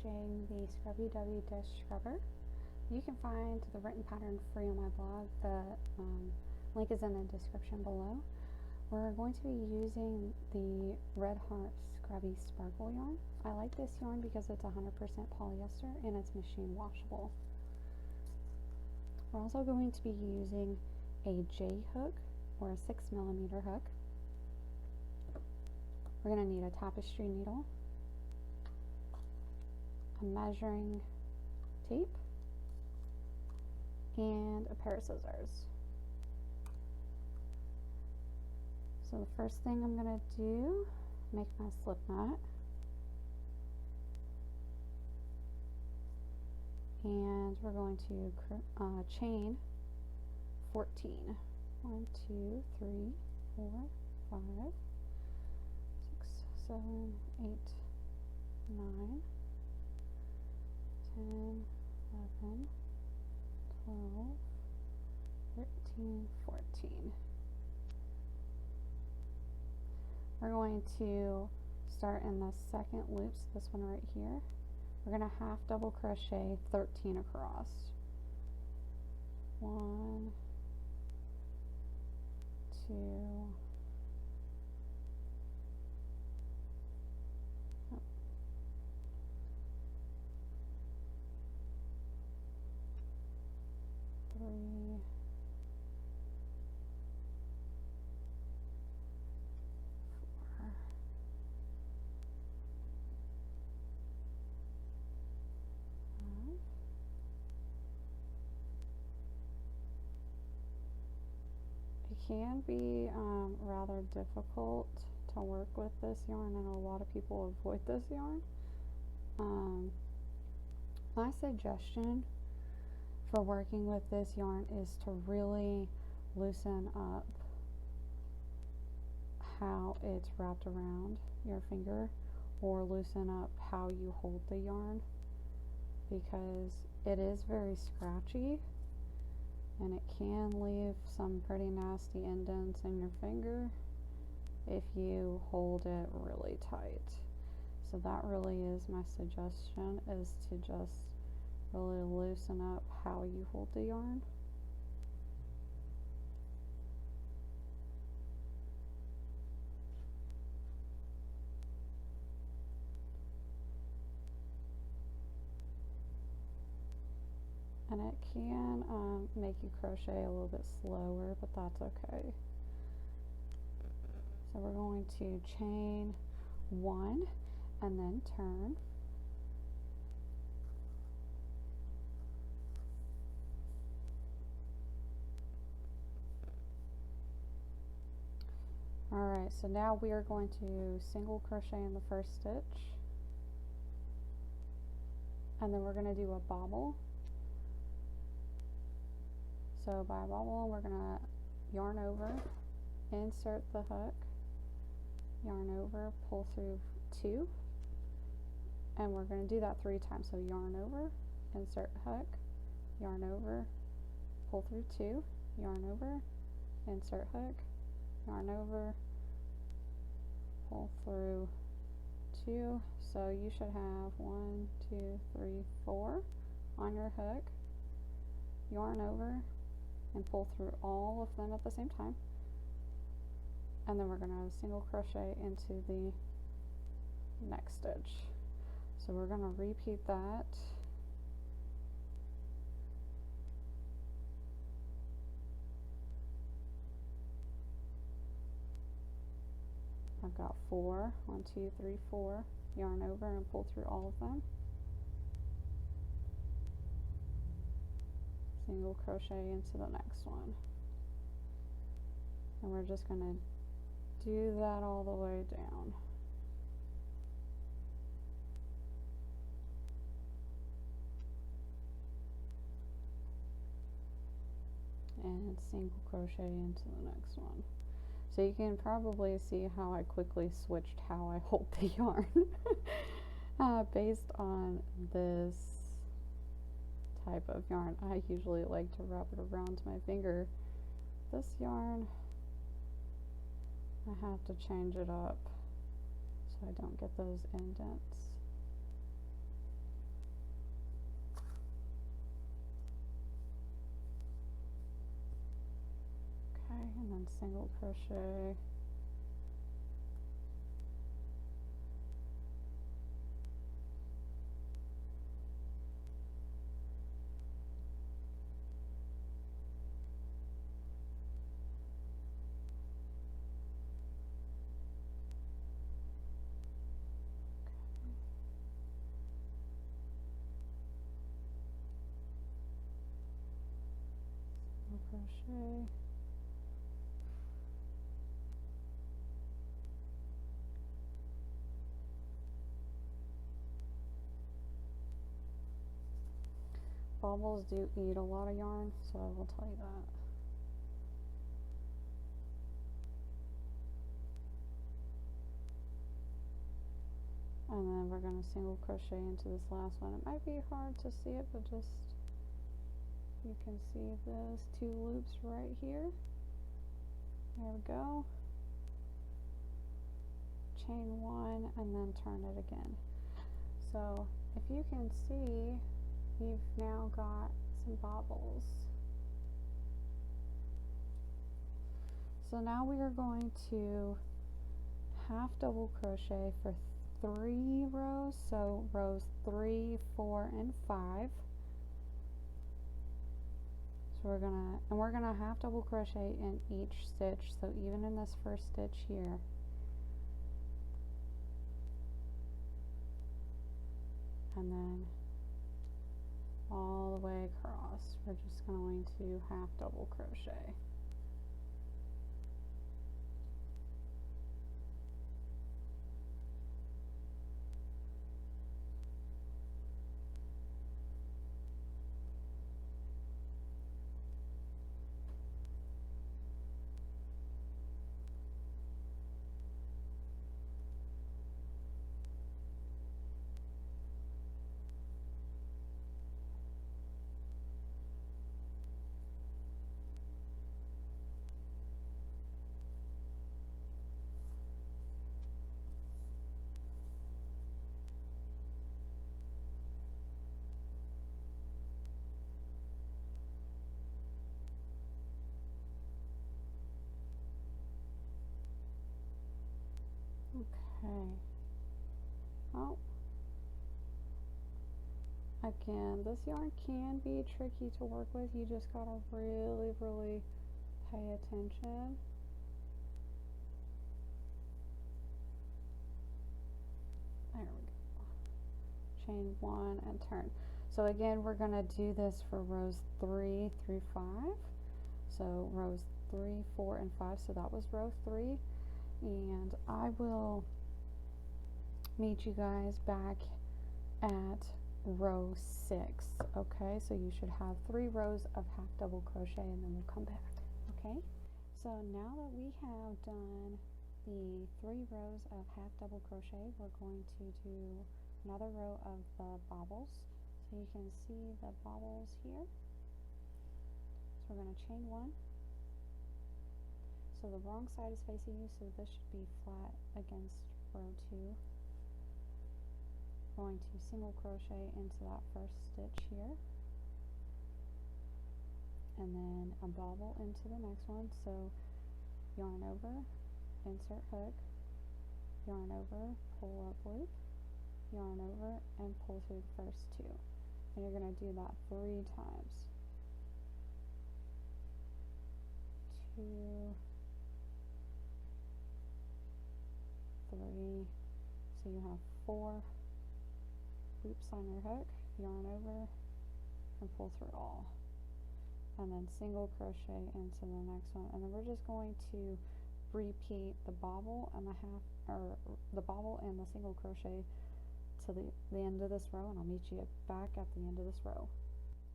crocheting the Scrubbly Bubbly Dish Scrubber. You can find the written pattern free on my blog. The link is in the description below. We're going to be using the Red Heart Scrubby Sparkle yarn. I like this yarn because it's 100% polyester and it's machine washable. We're also going to be using a J hook or a 6mm hook. We're going to need a tapestry needle, a measuring tape, and a pair of scissors. So the first thing I'm going to do, make my slip knot. And we're going to chain 14. 1, 2, 3, 4, 5, 6, 7, 8, 9, 10, 11, 12, 13, 14. We're going to start in the second loop, so this one right here. We're going to half double crochet 13 across. 1, 2, 3, 4, 5. It can be rather difficult to work with this yarn, and a lot of people avoid this yarn. My suggestion for working with this yarn is to really loosen up how it's wrapped around your finger, or loosen up how you hold the yarn, because it is very scratchy and it can leave some pretty nasty indents in your finger if you hold it really tight. So that really is my suggestion, is to just really loosen up how you hold the yarn. And it can make you crochet a little bit slower, but that's okay. So we're going to chain 1 and then turn. Alright, so now we are going to single crochet in the first stitch, and then we're going to do a bobble. So by a bobble, we're going to yarn over, insert the hook, yarn over, pull through 2, and we're going to do that 3 times. So yarn over, insert hook, yarn over, pull through 2, yarn over, insert hook, yarn over, pull through 2. So you should have 1, 2, 3, 4 on your hook, yarn over, and pull through all of them at the same time. And then we're going to single crochet into the next stitch. So we're going to repeat that. I've got 4, 1, 2, 3, 4, yarn over and pull through all of them. Single crochet into the next one. And we're just going to do that all the way down. And single crochet into the next one. So you can probably see how I quickly switched how I hold the yarn based on this type of yarn. I usually like to wrap it around my finger. This yarn, I have to change it up so I don't get those indents. then single crochet, crochet, baubles do eat a lot of yarn, so I will tell you that. And then we're going to single crochet into this last one. It might be hard to see it, but just you can see those 2 loops right here. There we go. Chain 1 and then turn it again. So if you can see, you've now got some baubles. So now we are going to half double crochet for 3 rows, so rows 3, 4, and 5. So we're gonna half double crochet in each stitch, so even in this first stitch here. And then all the way across, we're just going to half double crochet. Okay. Oh. Again, this yarn can be tricky to work with. You just gotta really, really pay attention. There we go. Chain 1 and turn. So again, we're gonna do this for rows 3 through 5. So rows 3, 4, and 5. So that was row 3. And I will meet you guys back at row 6. Okay, so you should have 3 rows of half double crochet and then we'll come back. Okay, so now that we have done the 3 rows of half double crochet, we're going to do another row of the baubles. So you can see the baubles here. So we're going to chain 1. So the wrong side is facing you, so this should be flat against row 2. Going to single crochet into that first stitch here, and then a bauble into the next one. So yarn over, insert hook, yarn over, pull up loop, yarn over, and pull through the first 2. And you're going to do that 3 times. 2, 3, so you have 4 loops on your hook, yarn over, and pull through all. And then single crochet into the next one. And then we're just going to repeat the bauble and the bauble and the single crochet to the end of this row, and I'll meet you back at the end of this row.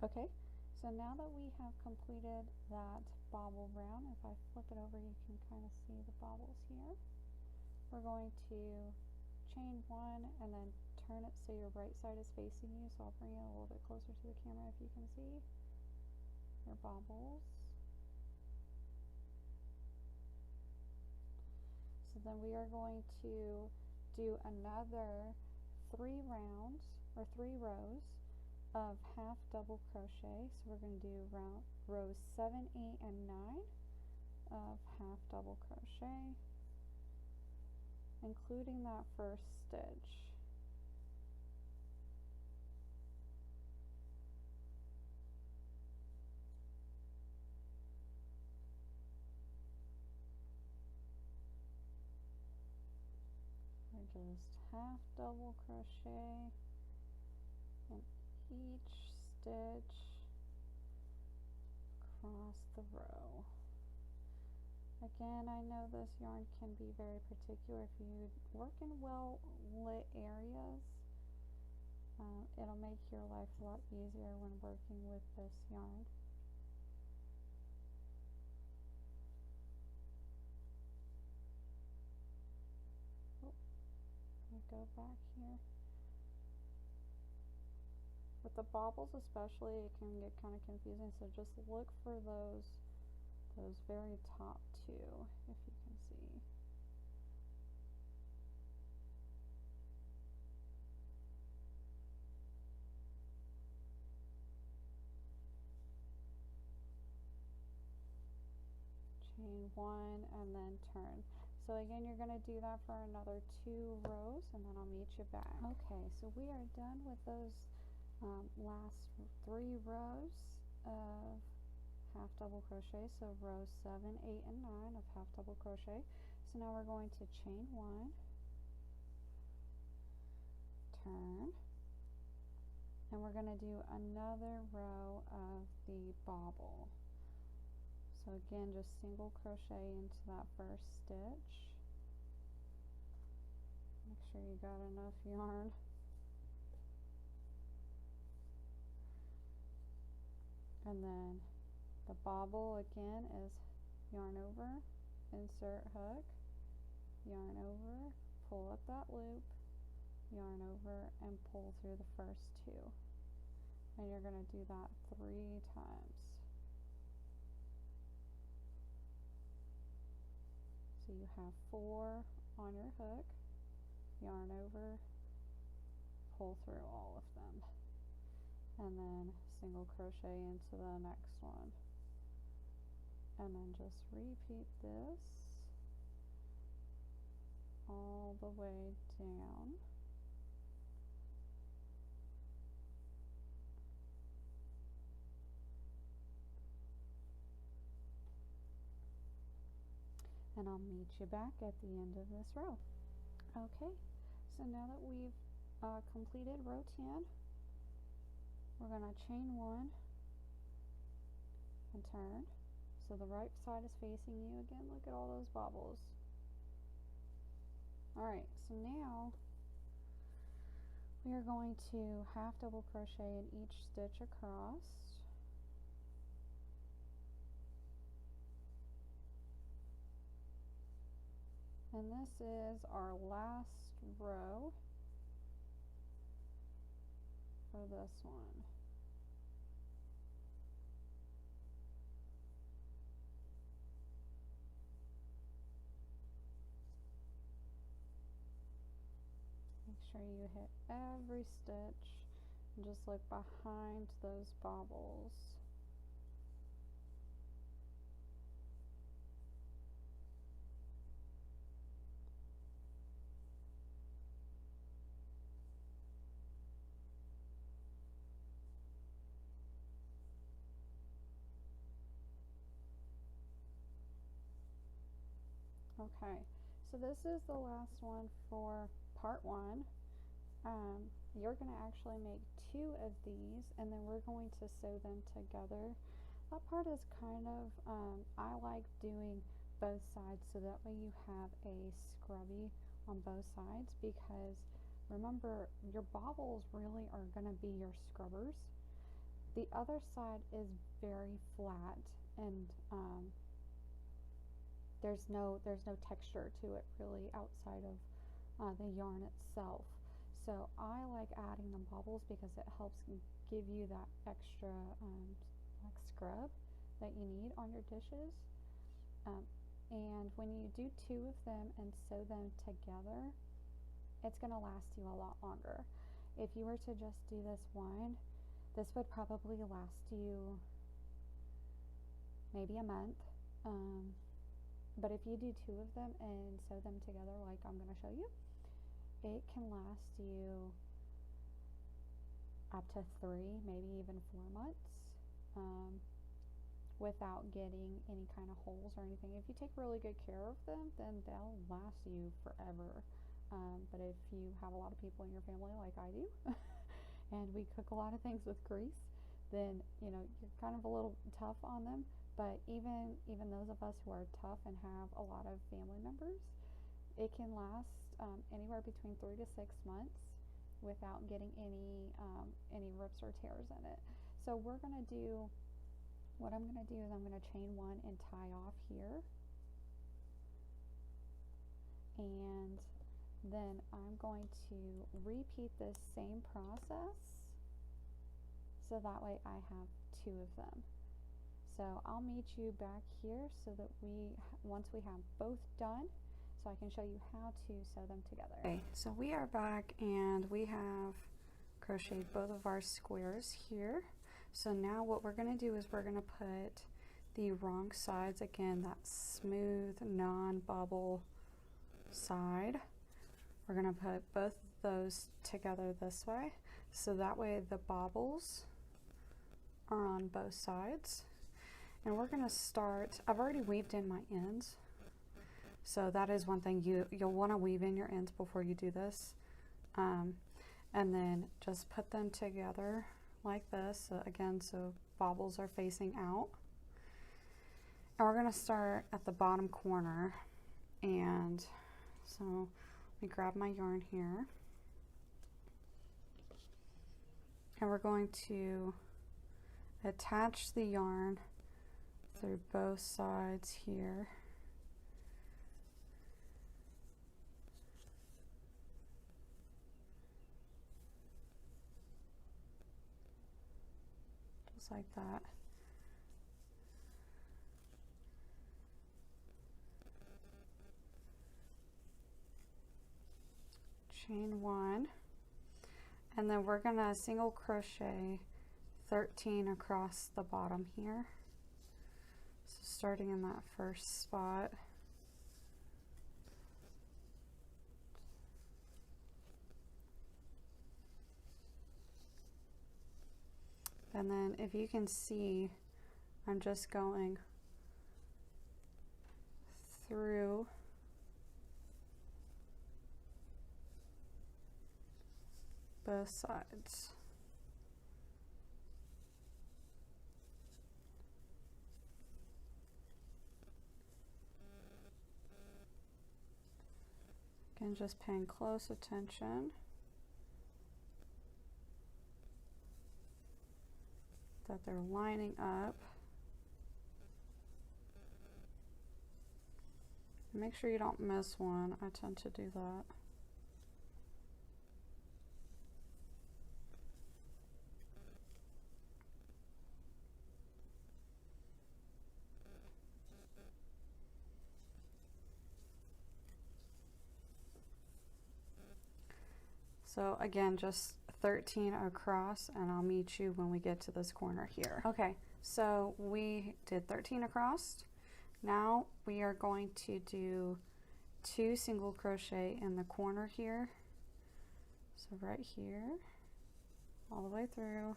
Okay, so now that we have completed that bauble round, if I flip it over, you can kind of see the baubles here. We're going to chain 1 and then turn it so your right side is facing you. So I'll bring it a little bit closer to the camera if you can see your baubles. So then we are going to do another 3 rounds or 3 rows of half double crochet. So we're going to do rows 7, 8, and 9. of half double crochet, including that first stitch. Just half double crochet in each stitch across the row. Again, I know this yarn can be very particular. If you work in well lit areas, it'll make your life a lot easier when working with this yarn. Go back here. With the bobbles especially, it can get kind of confusing, so just look for those very top two, if you can see. Chain one and then turn. So again, you're going to do that for another 2 rows, and then I'll meet you back. Okay, so we are done with those last 3 rows of half double crochet. So rows 7, 8, and 9 of half double crochet. So now we're going to chain 1, turn, and we're going to do another row of the bobble. So again, just single crochet into that first stitch. Make sure you got enough yarn. And then the bobble again is yarn over, insert hook, yarn over, pull up that loop, yarn over, and pull through the first 2. And you're going to do that 3 times. So you have 4 on your hook, yarn over, pull through all of them, and then single crochet into the next one, and then just repeat this all the way down. And I'll meet you back at the end of this row. Okay, so now that we've completed row 10, we're going to chain 1 and turn. So the right side is facing you. Again, look at all those bobbles. Alright, so now we are going to half double crochet in each stitch across. And this is our last row for this one. Make sure you hit every stitch and just look behind those bobbles. Okay, so this is the last one for part 1. You're going to actually make 2 of these, and then we're going to sew them together. That part is kind of, I like doing both sides so that way you have a scrubby on both sides, because remember, your bobbles really are going to be your scrubbers. The other side is very flat, and there's no texture to it really outside of the yarn itself. So I like adding the bobbles because it helps give you that extra like scrub that you need on your dishes. And when you do 2 of them and sew them together, it's going to last you a lot longer. If you were to just do this one, this would probably last you maybe a month. But if you do 2 of them and sew them together like I'm going to show you, it can last you up to 3, maybe even 4 months without getting any kind of holes or anything. If you take really good care of them, then they'll last you forever. But if you have a lot of people in your family like I do, and we cook a lot of things with grease, then you know you're kind of a little tough on them. But even those of us who are tough and have a lot of family members, it can last anywhere between 3 to 6 months without getting any rips or tears in it. So what I'm going to do is I'm going to chain 1 and tie off here, and then I'm going to repeat this same process so that way I have 2 of them. So I'll meet you back here so that once we have both done, so I can show you how to sew them together. Okay, so we are back and we have crocheted both of our squares here. So now what we're going to do is we're going to put the wrong sides, again that smooth non-bubble side, we're going to put both of those together this way, so that way the bobbles are on both sides. And we're going to start, I've already weaved in my ends, so that is one thing you'll want to weave in your ends before you do this, and then just put them together like this, so again, so bobbles are facing out. And we're going to start at the bottom corner, and so let me grab my yarn here, and we're going to attach the yarn through both sides here. Just like that. Chain 1, and then we're gonna single crochet 13 across the bottom here. So starting in that first spot, and then if you can see, I'm just going through both sides. Again, just paying close attention that they're lining up. Make sure you don't miss one. I tend to do that. So again, just 13 across, and I'll meet you when we get to this corner here. Okay, so we did 13 across. Now we are going to do 2 single crochet in the corner here. So right here, all the way through.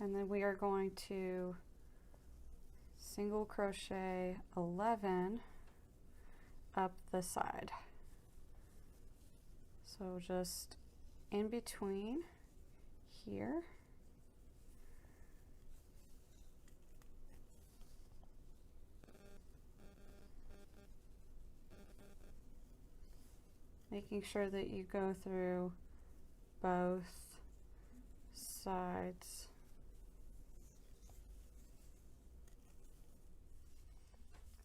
And then we are going to single crochet 11 up the side. So just in between here. Making sure that you go through both sides.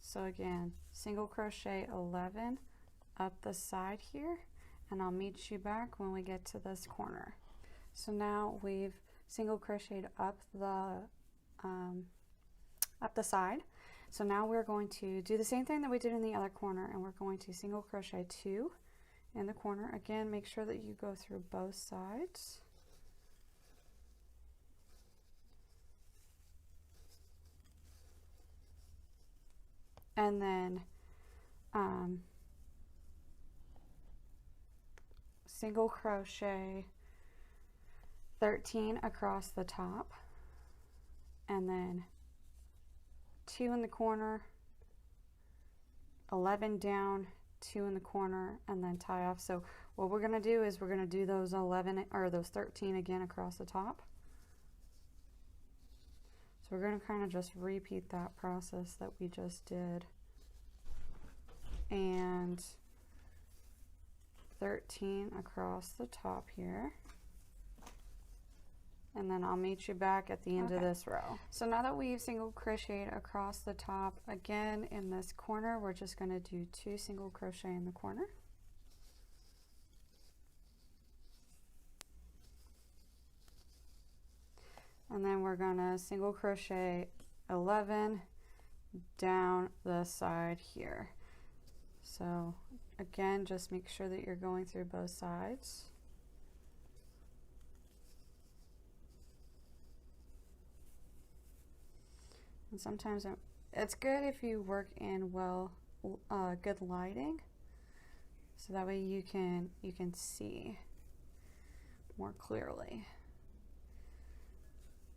So again, single crochet 11 up the side here, and I'll meet you back when we get to this corner. So now we've single crocheted up the side. So now we're going to do the same thing that we did in the other corner, and we're going to single crochet 2 in the corner. Again, make sure that you go through both sides. And then single crochet 13 across the top, and then 2 in the corner, 11 down, 2 in the corner, and then tie off. So what we're going to do is we're going to do those 11 or those 13 again across the top. So we're going to kind of just repeat that process that we just did. And 13 across the top here. And then I'll meet you back at the end of this row. So now that we've single crocheted across the top, again in this corner, we're just going to do 2 single crochet in the corner. And then we're going to single crochet 11 down the side here. So again, just make sure that you're going through both sides. And sometimes it's good if you work in good lighting, so that way you can see more clearly.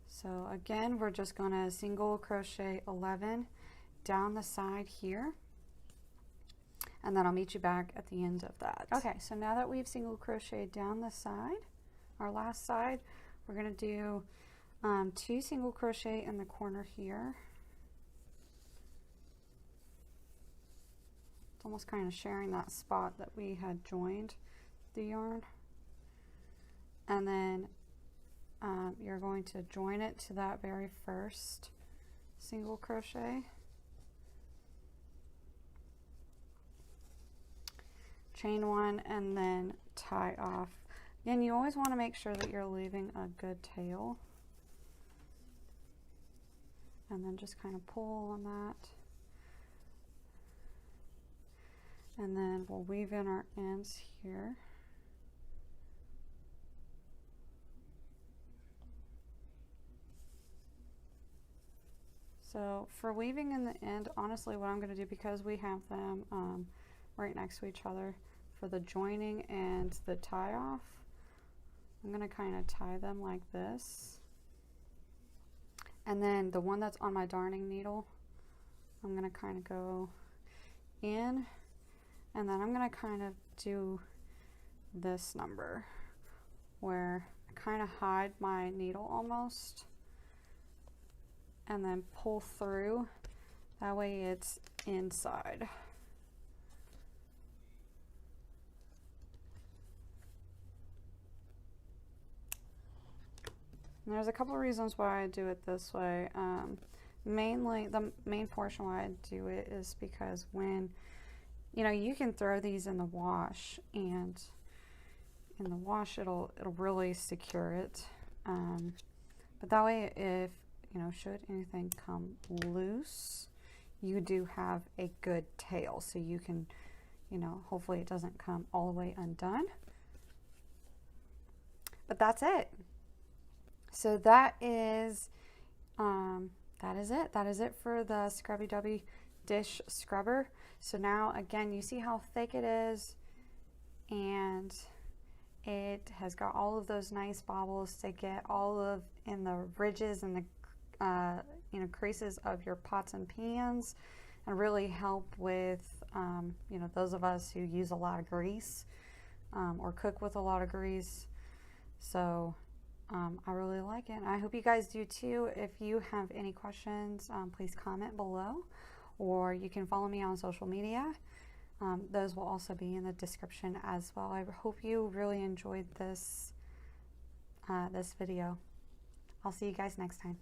So again, we're just going to single crochet 11 down the side here, and then I'll meet you back at the end of that. Okay, so now that we've single crocheted down the side, our last side, we're going to do 2 single crochet in the corner here. It's almost kind of sharing that spot that we had joined the yarn. And then you're going to join it to that very first single crochet. Chain 1 and then tie off. Again, you always want to make sure that you're leaving a good tail. And then just kind of pull on that. And then we'll weave in our ends here. So for weaving in the end, honestly what I'm going to do, because we have them right next to each other, for the joining and the tie off, I'm going to kind of tie them like this. And then the one that's on my darning needle, I'm going to kind of go in, and then I'm going to kind of do this number where I kind of hide my needle almost, and then pull through. That way it's inside. And there's a couple of reasons why I do it this way. Mainly, the main portion why I do it is because when, you know, you can throw these in the wash, and in the wash it'll really secure it. But that way, if, you know, should anything come loose, you do have a good tail, so you can, you know, hopefully it doesn't come all the way undone. But that's it. So that is it. That is it for the Scrubbly Bubbly Dish Scrubber. So now again, you see how thick it is, and it has got all of those nice bobbles to get all of in the ridges and the you know, creases of your pots and pans, and really help with you know, those of us who use a lot of grease or cook with a lot of grease. So I really like it. I hope you guys do too. If you have any questions, please comment below, or you can follow me on social media. Those will also be in the description as well. I hope you really enjoyed this this video. I'll see you guys next time.